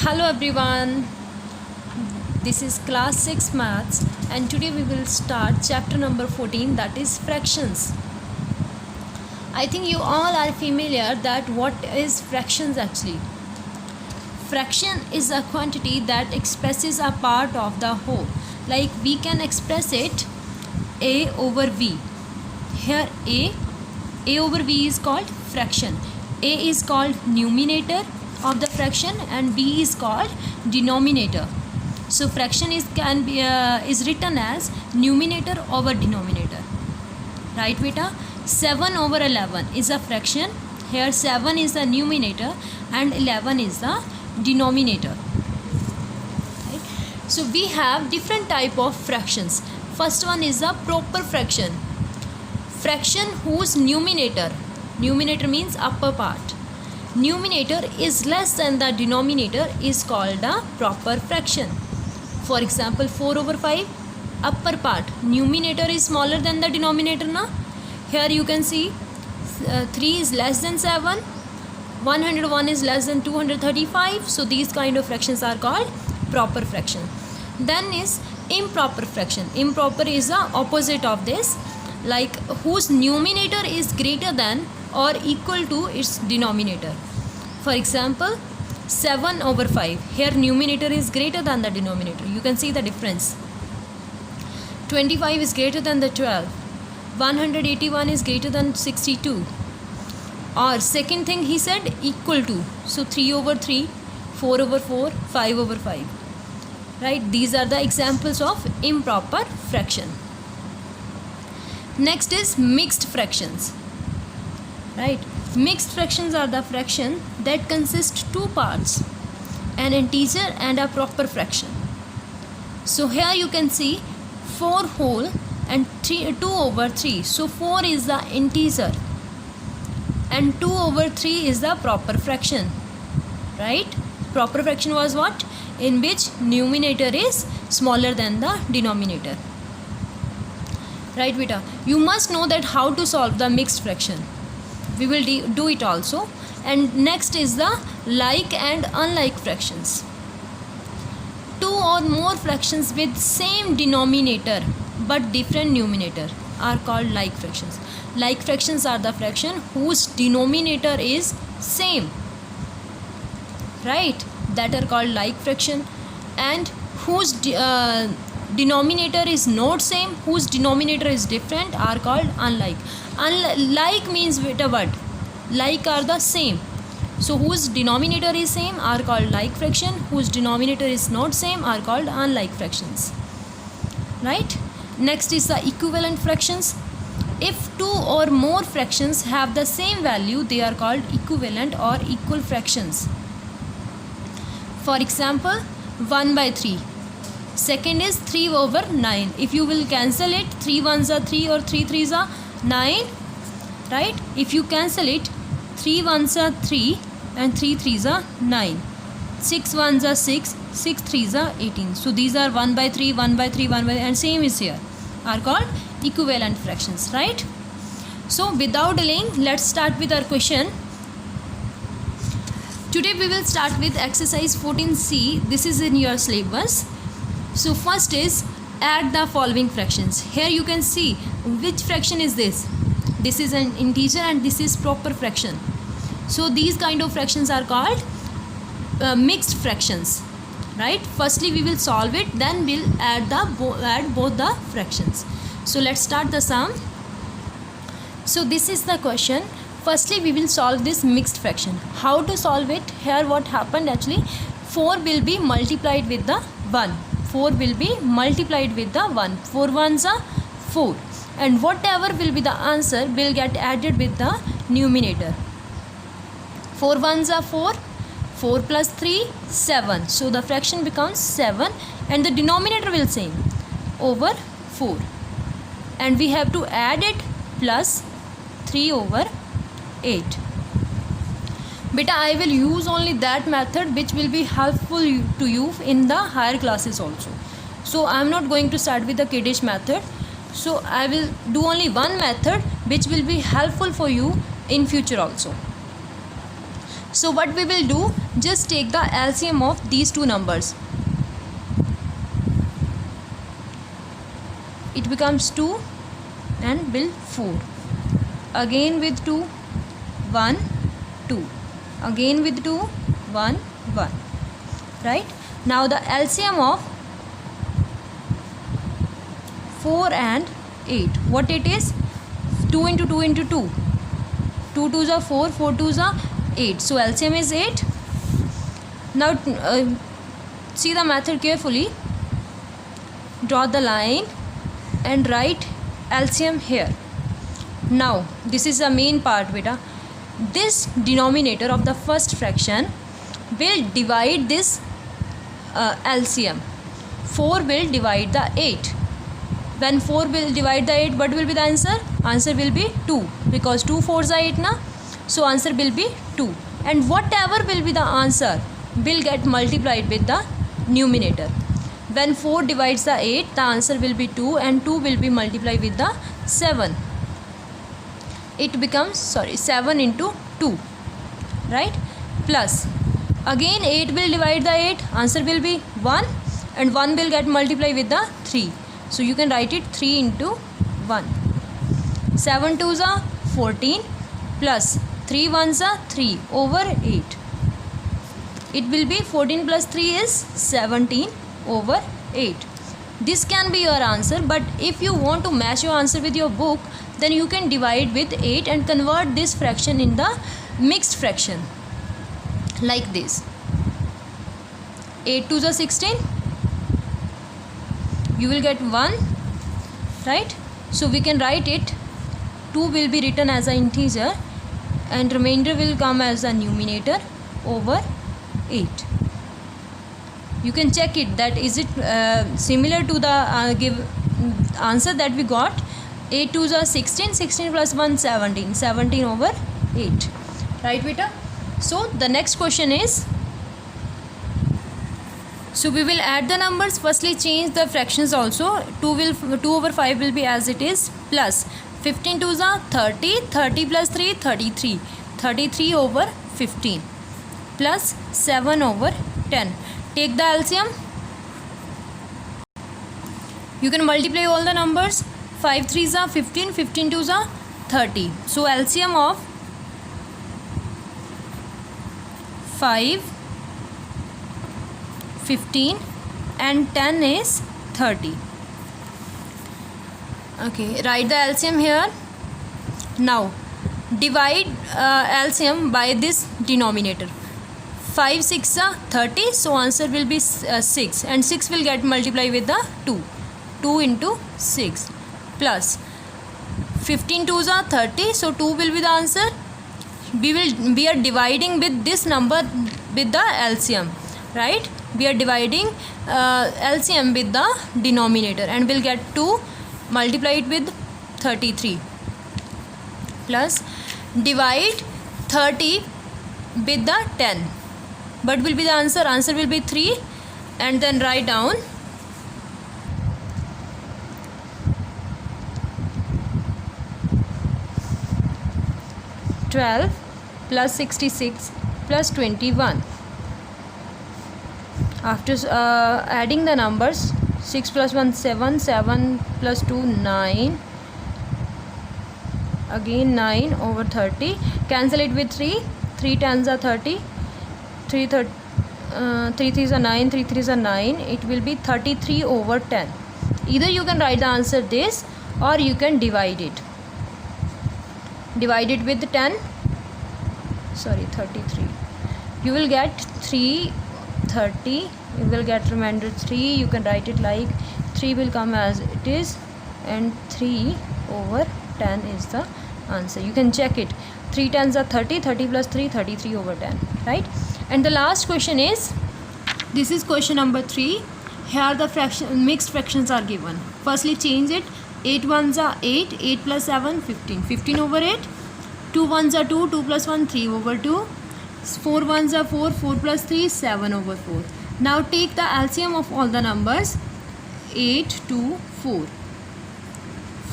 Hello everyone, this is class 6 maths and today we will start chapter number 14, that is fractions. I think you all are familiar that what is fractions actually. Fraction is a quantity that expresses a part of the whole. Like we can express it a over v. Here a over v is called fraction. A is called numerator of the fraction and b is called denominator. So fraction is written as numerator over denominator, right beta? 7 over 11 is a fraction. Here 7 is the numerator and 11 is the denominator, right? So we have different type of fractions. First one is the proper fraction. Fraction whose numerator means upper part, numerator is less than the denominator is called a proper fraction. For example, 4 over 5, upper part, numerator is smaller than the denominator na? Here you can see 3 is less than 7, 101 is less than 235. So these kind of fractions are called proper fraction. Then is improper fraction. Improper is the opposite of this, like whose numerator is greater than or equal to its denominator. For example, 7 over 5, here numerator is greater than the denominator. You can see the difference. 25 is greater than the 12. 181 is greater than 62. Or second thing he said, equal to. So 3 over 3, 4 over 4, 5 over 5. Right? These are the examples of improper fraction. Next is mixed fractions. Right? Mixed fractions are the fraction that consist two parts, an integer and a proper fraction. So here you can see 4 whole and 2 over 3. So 4 is the integer and 2 over 3 is the proper fraction. Right? Proper fraction was what? In which numerator is smaller than the denominator. Right beta? You must know that how to solve the mixed fraction. We will do it also. And next is the like and unlike fractions. Two or more fractions with same denominator but different numerator are called like fractions. Like fractions are the fraction whose denominator is same, right? That are called like fraction. And whose denominator is not same, whose denominator is different, are called unlike. Like means with a word, like are the same. So whose denominator is same are called like fraction, whose denominator is not same are called unlike fractions, right? Next is the equivalent fractions. If two or more fractions have the same value, they are called equivalent or equal fractions. For example, 1 by 3. Second is 3 over 9. If you will cancel it, 3 ones are 3 or 3 threes are 9, right? If you cancel it, 3 ones are 3 and 3 threes are 9. 6 ones are 6, 6 threes are 18. So these are 1 by 3, 1 by 3, 1 by, and same is here, are called equivalent fractions, right? So without delaying, let's start with our question. Today we will start with exercise 14C. This is in your syllabus. So first is add the following fractions. Here you can see which fraction is this. This is an integer and this is proper fraction. So these kind of fractions are called mixed fractions, right? Firstly we will solve it, then we'll add both the fractions. So let's start the sum. So this is the question. Firstly we will solve this mixed fraction. How to solve it? Here what happened actually, 4 will be multiplied with the 1. 4 will be multiplied with the 1. 4 ones are 4. And whatever will be the answer will get added with the numerator. 4 ones are 4. 4 plus 3, 7. So the fraction becomes 7 and the denominator will same over 4. And we have to add it plus 3 over 8. Beta, I will use only that method which will be helpful to you in the higher classes also. So I am not going to start with the kiddish method. So I will do only one method which will be helpful for you in future also. So what we will do, just take the LCM of these two numbers. It becomes 2 and will 4. Again with 2, 1, 2. Again with 2, 1, 1. Right? Now the LCM of 4 and 8. What it is? 2 into 2 into 2. 2 2s are 4, 4 2s are 8. So LCM is 8. Now see the method carefully. Draw the line and write LCM here. Now this is the main part, beta. This denominator of the first fraction will divide this LCM. 4 will divide the 8. When 4 will divide the 8, what will be the answer? Answer will be 2, because 2 4s are 8 na. So answer will be 2. And whatever will be the answer will get multiplied with the numerator. When 4 divides the 8, the answer will be 2, and 2 will be multiplied with the 7. It becomes 7 into 2, right? Plus again 8 will divide the 8, answer will be 1, and 1 will get multiplied with the 3. So you can write it 3 into 1. 7 2s are 14 plus 3 1s are 3 over 8. It will be 14 plus 3 is 17 over 8. This can be your answer, but if you want to match your answer with your book, then you can divide with 8 and convert this fraction in the mixed fraction like this. 8 2s are 16. You will get 1, right? So we can write it. 2 will be written as an integer and remainder will come as a numerator over 8. You can check it, that is it similar to the give answer that we got. 8 2s are 16, 16 plus 1 17, 17 over 8, right beta? So the next question is, so we will add the numbers. Firstly change the fractions also. 2 over 5 will be as it is, plus 15 2s are 30, 30 plus 3 33, 33 over 15, plus 7 over 10. Take the LCM. You can multiply all the numbers. 5 3s are 15, 15 2s are 30. So LCM of 5, 15 and 10 is 30. Okay, write the LCM here. Now divide LCM by this denominator. 5 6 are 30, so answer will be 6, and 6 will get multiplied with the 2. 2 into 6 plus 15 2s are 30, so 2 will be the answer. We are dividing with this number with the LCM, right? We are dividing LCM with the denominator, and we'll get 2 multiplied with 33, plus divide 30 with the 10. What will be the answer? Answer will be 3, and then write down 12 plus 66 plus 21. After adding the numbers, 6 plus 1 7, 7 plus 2 9, again 9 over 30. Cancel it with 3. 3 tens are 30. 3 3s are 9, 3 3s are 9. It will be 33 over 10. Either you can write the answer this, or you can divide it. Divide it with 10. 33. You will get 3 30. You will get remainder 3. You can write it like 3 will come as it is, and 3 over 10 is the answer. You can check it. 3 tens are 30. 30 plus 3 33 over 10, right? And the last question is, this is question number 3. Here the mixed fractions are given. Firstly change it. 8 1s are 8. 8 plus 7 15. 15 over 8. 2 1s are 2. 2 plus 1 3 over 2. 4 1s are 4. 4 plus 3 7 over 4. Now take the LCM of all the numbers. 8 2 4.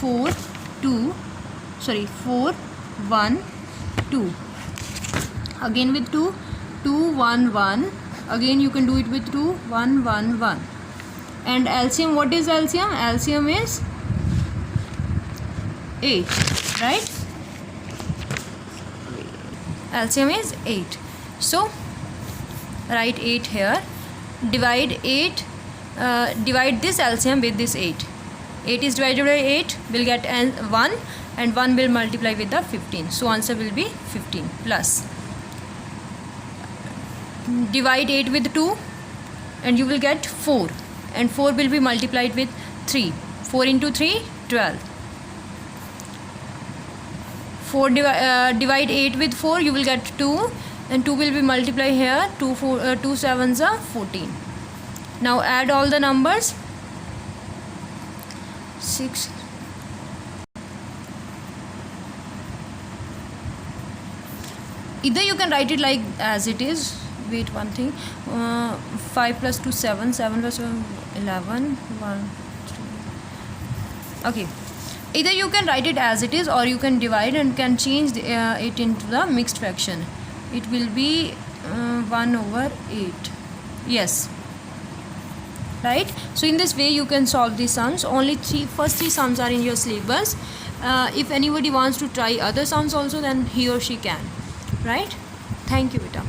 4 1 2. again with 2, 2 1 1, again you can do it with 2 1 1 1. And LCM, what is LCM? LCM is 8, right? LCM is 8. So write 8 here. Divide 8. Divide this LCM with this 8. 8 is divided by 8, will get 1, and 1 will multiply with the 15. So answer will be 15 plus. Divide 8 with 2 and you will get 4, and 4 will be multiplied with 3. 4 into 3, 12. Divide 8 with 4, you will get 2, and 2 will be multiplied here. 2 sevens are 14. Now add all the numbers. 6. Either you can write it like as it is. Wait, one thing. 5 plus 2 7, 7 plus 1 11, 1 3. Okay, either you can write it as it is, or you can divide and can change it into the mixed fraction. It will be 1 over 8. Yes, right? So in this way you can solve these sums. Only first three sums are in your syllabus. If anybody wants to try other sums also, then he or she can, right? Thank you, beta.